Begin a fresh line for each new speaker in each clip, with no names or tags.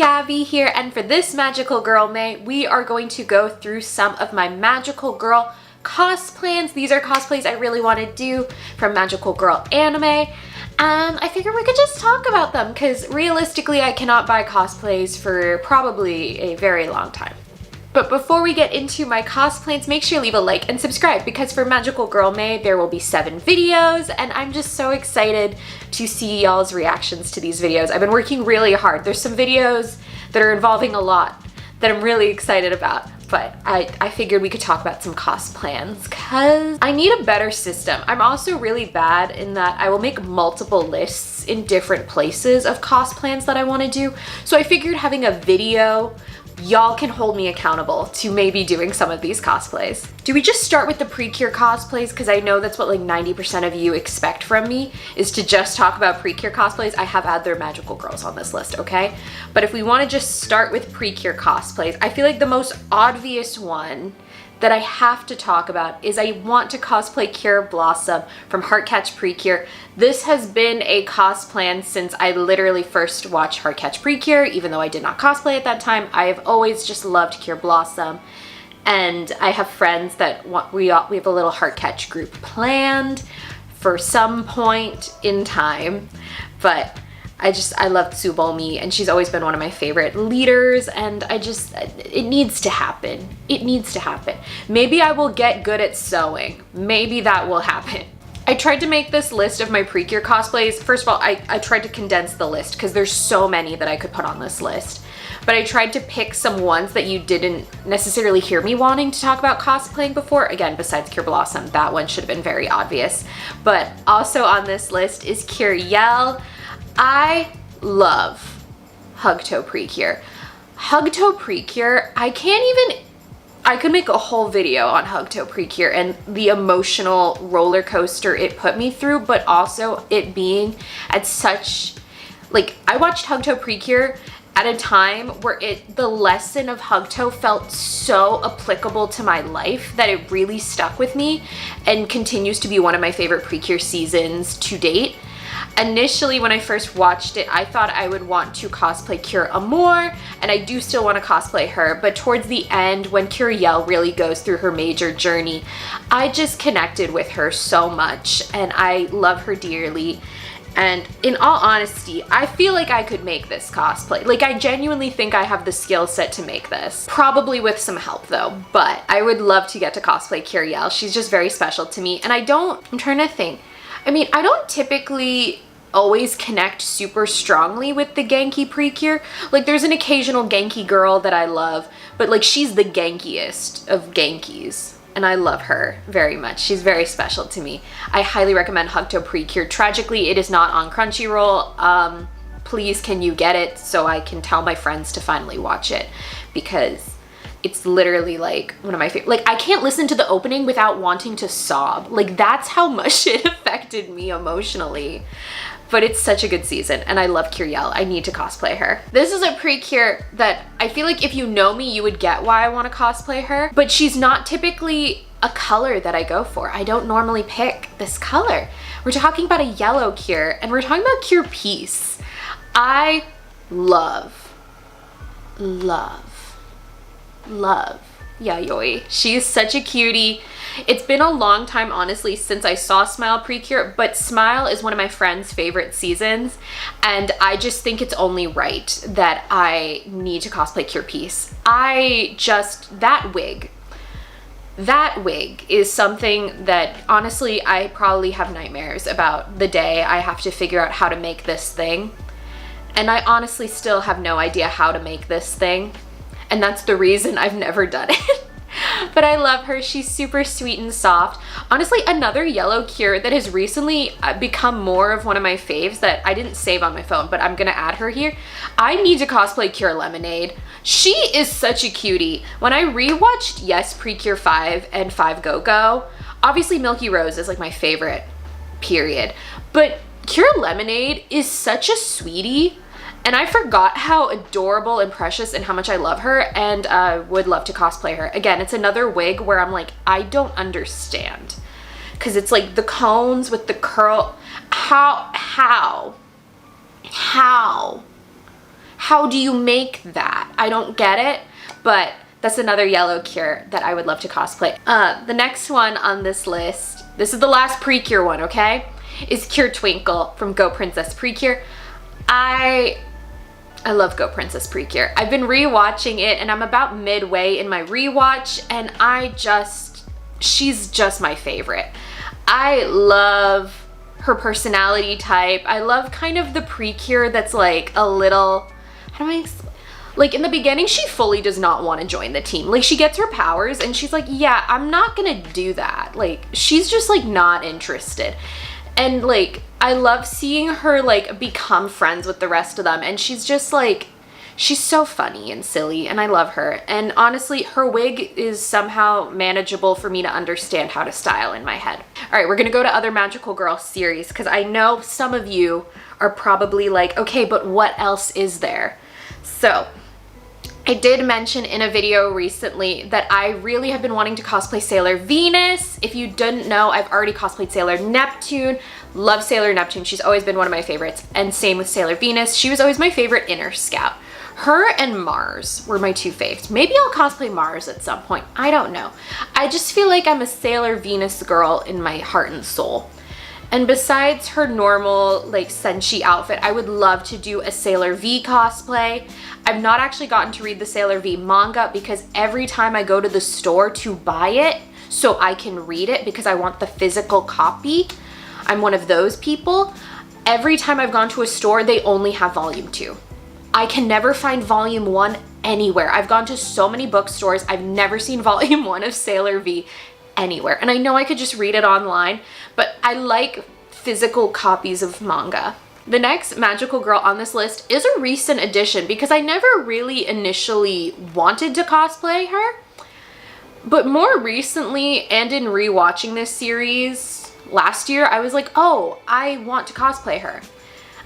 Gabby here, and for this Magical Girl May, we are going to go through some of my Magical Girl cosplans. These are cosplays I really want to do from Magical Girl anime, and I figured we could just talk about them because realistically I cannot buy cosplays for probably a very long time. But before we get into my cosplays, make sure you leave a like and subscribe because for Magical Girl May, there will be 7 videos and I'm just so excited to see y'all's reactions to these videos. I've been working really hard. There's some videos that are involving a lot that I'm really excited about, but I figured we could talk about some cosplans because I need a better system. I'm also really bad in that I will make multiple lists in different places of cosplans that I want to do. So I figured having a video, y'all can hold me accountable to maybe doing some of these cosplays. Do we just start with the Precure cosplays? Because I know that's what like 90% of you expect from me, is to just talk about Precure cosplays. I have other magical girls on this list, okay? But if we want to just start with Precure cosplays, I feel like the most obvious one that I have to talk about is I want to cosplay Cure Blossom from Heartcatch Precure. This has been a cosplan since I literally first watched Heartcatch Precure, even though I did not cosplay at that time. I have always just loved Cure Blossom, and I have friends that we have a little Heartcatch group planned for some point in time, but I love Tsubomi, and she's always been one of my favorite leaders, and it needs to happen. It needs to happen. Maybe I will get good at sewing. Maybe that will happen. I tried to make this list of my Precure cosplays. First of all, I tried to condense the list because there's so many that I could put on this list. But I tried to pick some ones that you didn't necessarily hear me wanting to talk about cosplaying before. Again, besides Cure Blossom, that one should have been very obvious. But also on this list is Curiel. I love Hugto Precure. Hugto Precure, I could make a whole video on Hugto Precure and the emotional roller coaster it put me through, but also it being at such, like, I watched Hugto Precure at a time where the lesson of Hugto felt so applicable to my life that it really stuck with me and continues to be one of my favorite Precure seasons to date. Initially, when I first watched it, I thought I would want to cosplay Cure Amour, and I do still want to cosplay her, but towards the end, when Curiel really goes through her major journey, I just connected with her so much, and I love her dearly. And in all honesty, I feel like I could make this cosplay. Like, I genuinely think I have the skill set to make this. Probably with some help though, but I would love to get to cosplay Curiel. She's just very special to me, and I'm trying to think. I mean, I don't typically always connect super strongly with the Genki Precure. Like, there's an occasional Genki girl that I love, but like, she's the Genkiest of Genkis, and I love her very much. She's very special to me. I highly recommend Hugto Precure. Tragically, it is not on Crunchyroll. Please, can you get it so I can tell my friends to finally watch it, because it's literally like one of my favorite. Like, I can't listen to the opening without wanting to sob. Like, that's how much it affected me emotionally. But it's such a good season, and I love Curiel. I need to cosplay her. This is a Precure that I feel like if you know me, you would get why I want to cosplay her. But she's not typically a color that I go for. I don't normally pick this color. We're talking about a yellow Cure, and we're talking about Cure Peace. I love Yayoi. She is such a cutie. It's been a long time, honestly, since I saw Smile Precure, but Smile is one of my friend's favorite seasons, and I just think it's only right that I need to cosplay Cure Peace. That wig is something that, honestly, I probably have nightmares about the day I have to figure out how to make this thing, and I honestly still have no idea how to make this thing. And that's the reason I've never done it. But I love her. She's super sweet and soft. Honestly, another yellow Cure that has recently become more of one of my faves that I didn't save on my phone, but I'm gonna add her here. I need to cosplay Cure Lemonade. She is such a cutie. When I rewatched Yes Precure 5 and 5 Go Go, obviously Milky Rose is like my favorite, period. But Cure Lemonade is such a sweetie. And I forgot how adorable and precious and how much I love her, and would love to cosplay her. Again, it's another wig where I'm like, I don't understand. Because it's like the cones with the curl. How how do you make that? I don't get it, but that's another yellow cure that I would love to cosplay. The next one on this list, this is the last Precure one, okay? Is Cure Twinkle from Go Princess Precure. I love Go Princess Precure. I've been rewatching it and I'm about midway in my rewatch and she's just my favorite. I love her personality type. I love kind of the Precure that's like a little, how do I explain? Like in the beginning, she fully does not want to join the team. Like she gets her powers and she's like, yeah, I'm not gonna do that. Like she's just like not interested. And like, I love seeing her like become friends with the rest of them. And she's just like, she's so funny and silly and I love her. And honestly, her wig is somehow manageable for me to understand how to style in my head. All right, we're gonna go to other Magical Girl series because I know some of you are probably like, okay, but what else is there? So I did mention in a video recently that I really have been wanting to cosplay Sailor Venus. If you didn't know, I've already cosplayed Sailor Neptune. Love Sailor Neptune. She's always been one of my favorites. And same with Sailor Venus. She was always my favorite inner scout. Her and Mars were my two faves. Maybe I'll cosplay Mars at some point. I don't know. I just feel like I'm a Sailor Venus girl in my heart and soul. And besides her normal like Senshi outfit, I would love to do a Sailor V cosplay. I've not actually gotten to read the Sailor V manga because every time I go to the store to buy it so I can read it because I want the physical copy, I'm one of those people. Every time I've gone to a store, they only have volume 2. I can never find volume 1 anywhere. I've gone to so many bookstores. I've never seen volume 1 of Sailor V anywhere. And I know I could just read it online, but I like physical copies of manga. The next magical girl on this list is a recent addition because I never really initially wanted to cosplay her. But more recently and in rewatching this series last year, I was like, oh, I want to cosplay her.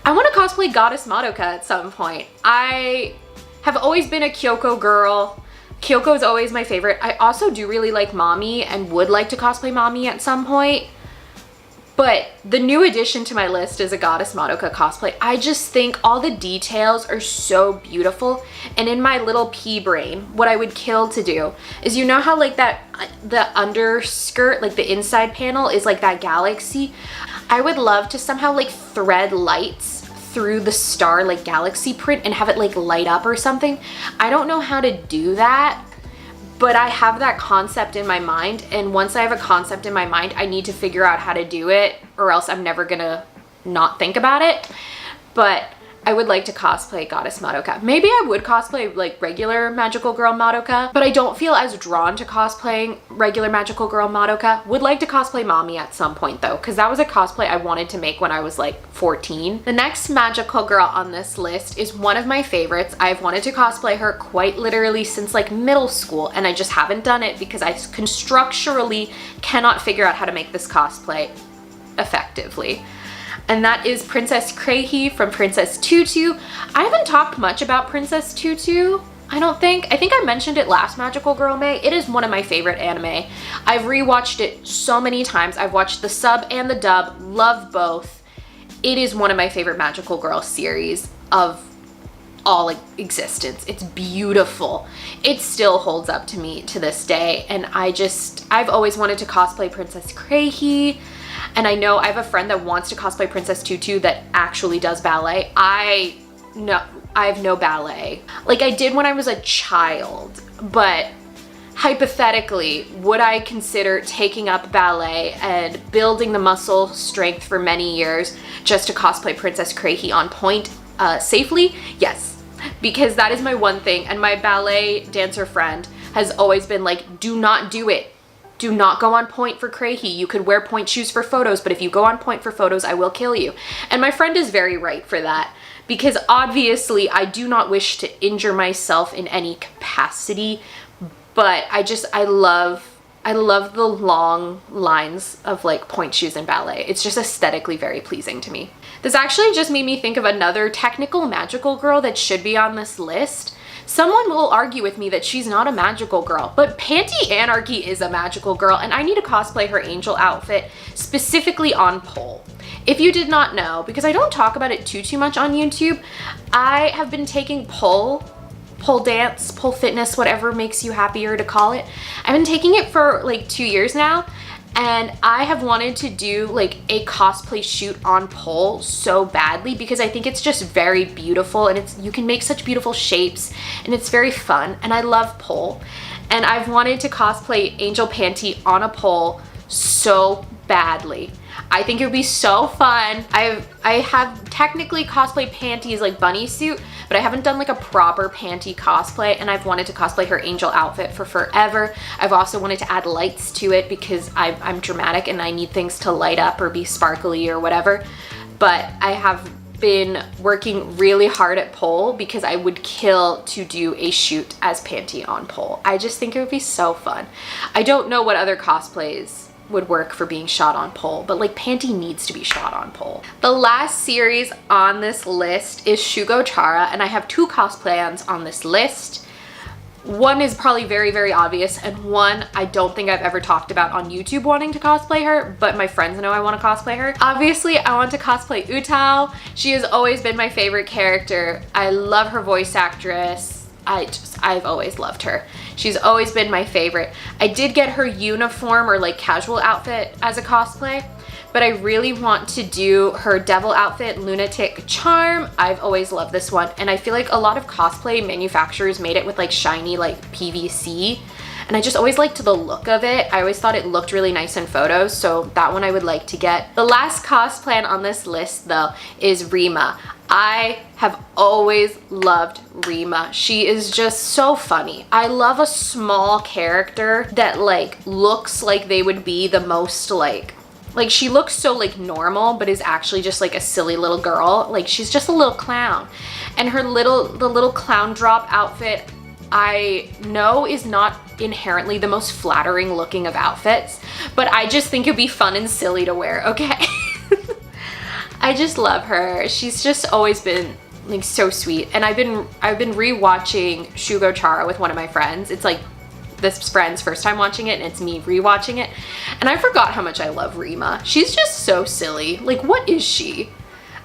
I want to cosplay Goddess Madoka at some point. I have always been a Kyoko girl. Kyoko is always my favorite. I also do really like Mami and would like to cosplay Mami at some point. But the new addition to my list is a Goddess Madoka cosplay. I just think all the details are so beautiful. And in my little pea brain, what I would kill to do is, you know how like that, the underskirt, like the inside panel is like that galaxy? I would love to somehow like thread lights through the star like galaxy print and have it like light up or something. I don't know how to do that, but I have that concept in my mind, and once I have a concept in my mind, I need to figure out how to do it or else I'm never gonna not think about it. But I would like to cosplay Goddess Madoka. Maybe I would cosplay like regular Magical Girl Madoka, but I don't feel as drawn to cosplaying regular Magical Girl Madoka. Would like to cosplay Mami at some point though, because that was a cosplay I wanted to make when I was like 14. The next magical girl on this list is one of my favorites. I've wanted to cosplay her quite literally since like middle school, and I just haven't done it because I structurally cannot figure out how to make this cosplay effectively. And that is Princess Crazy from Princess Tutu. I haven't talked much about Princess Tutu, I don't think. I think I mentioned it last Magical Girl May. It is one of my favorite anime. I've rewatched it so many times. I've watched the sub and the dub, love both. It is one of my favorite Magical Girl series of all existence. It's beautiful. It still holds up to me to this day. And I've always wanted to cosplay Princess Crazy. And I know I have a friend that wants to cosplay Princess Tutu that actually does ballet. I have no ballet. Like I did when I was a child, but hypothetically, would I consider taking up ballet and building the muscle strength for many years just to cosplay Princess Crazy on point safely? Yes, because that is my one thing. And my ballet dancer friend has always been like, do not do it. Do not go on point for Crazy. You could wear point shoes for photos, but if you go on point for photos, I will kill you. And my friend is very right for that, because obviously I do not wish to injure myself in any capacity, but I love the long lines of like point shoes in ballet. It's just aesthetically very pleasing to me. This actually just made me think of another technical magical girl that should be on this list. Someone will argue with me that she's not a magical girl, but Panty Anarchy is a magical girl, and I need to cosplay her angel outfit specifically on pole. If you did not know, because I don't talk about it too much on YouTube, I have been taking pole dance, pole fitness, whatever makes you happier to call it. I've been taking it for like 2 years now, and I have wanted to do like a cosplay shoot on pole so badly because I think it's just very beautiful, and you can make such beautiful shapes, and it's very fun, and I love pole. And I've wanted to cosplay Angel Panty on a pole so badly. I think it would be so fun. I have technically cosplayed Panty's like bunny suit, but I haven't done like a proper Panty cosplay, and I've wanted to cosplay her angel outfit for forever. I've also wanted to add lights to it because I'm dramatic and I need things to light up or be sparkly or whatever. But I have been working really hard at pole because I would kill to do a shoot as Panty on pole. I just think it would be so fun. I don't know what other cosplays would work for being shot on pole, but like Panty needs to be shot on pole. The last series on this list is Shugo Chara, and I have 2 cosplans on this list. One is probably very, very obvious, and one I don't think I've ever talked about on YouTube wanting to cosplay her, but my friends know I want to cosplay her. Obviously, I want to cosplay Utao. She has always been my favorite character. I love her voice actress. I've always loved her. She's always been my favorite. I did get her uniform or like casual outfit as a cosplay, but I really want to do her devil outfit, Lunatic Charm. I've always loved this one, and I feel like a lot of cosplay manufacturers made it with like shiny like PVC, and I just always liked the look of it. I always thought it looked really nice in photos, so that one I would like to get. The last cosplay on this list though is Rima. I have always loved Rima. She is just so funny. I love a small character that like looks like they would be the most like she looks so like normal, but is actually just like a silly little girl. Like she's just a little clown. And the little clown drop outfit, I know is not inherently the most flattering looking of outfits, but I just think it'd be fun and silly to wear, okay? I just love her. She's just always been like so sweet. And I've been rewatching Shugo Chara with one of my friends. It's like this friend's first time watching it, and it's me rewatching it. And I forgot how much I love Rima. She's just so silly. Like, what is she?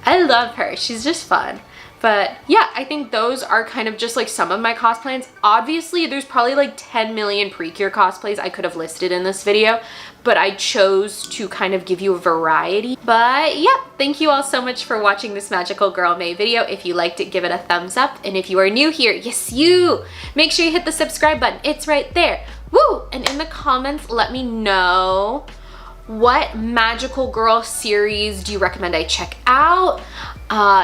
I love her. She's just fun. But yeah, I think those are kind of just like some of my cosplays. Obviously, there's probably like 10 million Precure cosplays I could have listed in this video, but I chose to kind of give you a variety. But yeah, thank you all so much for watching this Magical Girl May video. If you liked it, give it a thumbs up. And if you are new here, yes you, make sure you hit the subscribe button. It's right there. Woo! And in the comments, let me know what Magical Girl series do you recommend I check out?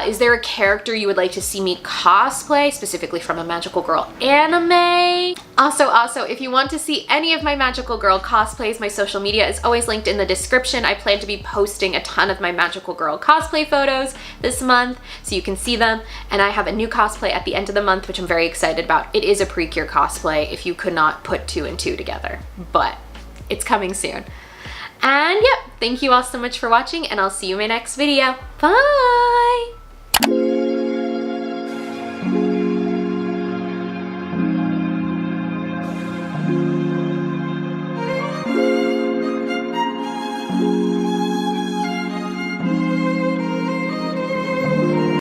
Is there a character you would like to see me cosplay, specifically from a Magical Girl anime? Also, if you want to see any of my Magical Girl cosplays, my social media is always linked in the description. I plan to be posting a ton of my Magical Girl cosplay photos this month, so you can see them. And I have a new cosplay at the end of the month, which I'm very excited about. It is a Precure cosplay, if you could not put 2 and 2 together, but it's coming soon. And yep, thank you all so much for watching, and I'll see you in my next video. Bye!